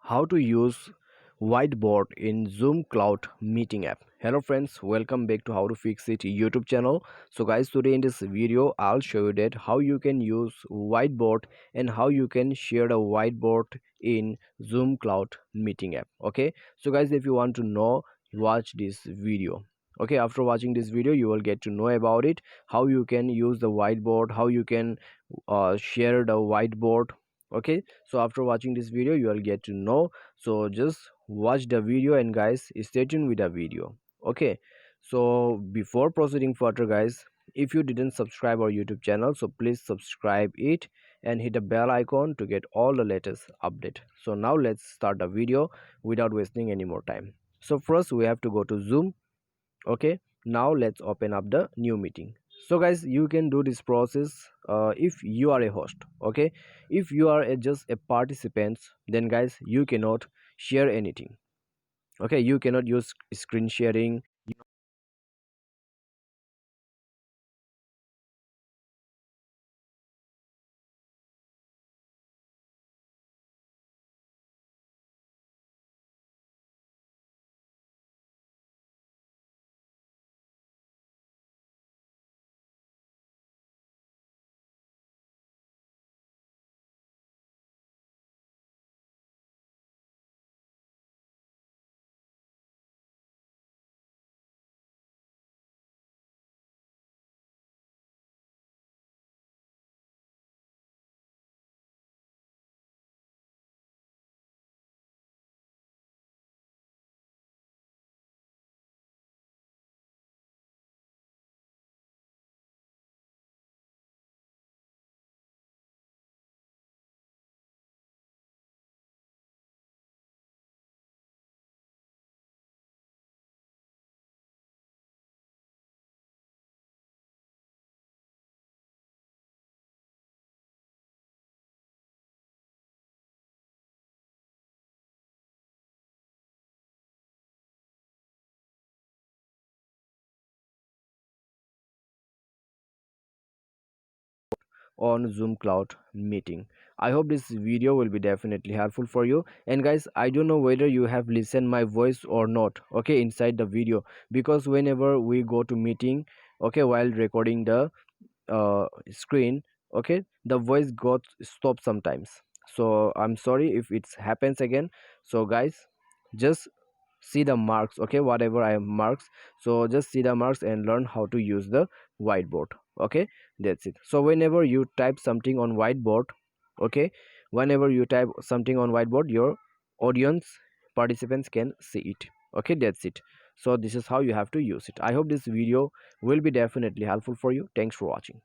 how to use Whiteboard in Zoom Cloud Meeting app. Hello friends, welcome back to How to Fix It YouTube channel. So guys, today in this video I'll show you that how you can use Whiteboard and how you can share the whiteboard in Zoom Cloud Meeting app. Okay, so guys, if you want to know, watch this video. Okay, after watching this video you will get to know about it, how you can use the whiteboard, how you can share the whiteboard. Okay, so after watching this video you will get to know, so just watch the video and guys stay tuned with the video. Okay, so before proceeding further guys, if you didn't subscribe our YouTube channel, so please subscribe it and hit the bell icon to get all the latest update. So now let's start the video without wasting any more time. So first we have to go to Zoom. Okay, now let's open up the new meeting. So guys, you can do this process if you are a host. Okay, if you are just a participant, then guys you cannot share anything. Okay, you cannot use screen sharing. On Zoom Cloud Meeting. I hope this video will be definitely helpful for you. And guys, I don't know whether you have listened my voice or not, okay, inside the video, because whenever we go to meeting, okay, while recording the screen, okay, the voice got stopped sometimes. So I'm sorry if it happens again. So guys, just see the marks, okay, whatever I have marks, so just see the marks and learn how to use the whiteboard. Okay, that's it. So whenever you type something on whiteboard, okay, whenever you type something on whiteboard, your audience participants can see it. Okay, that's it. So this is how you have to use it. I hope this video will be definitely helpful for you. Thanks for watching.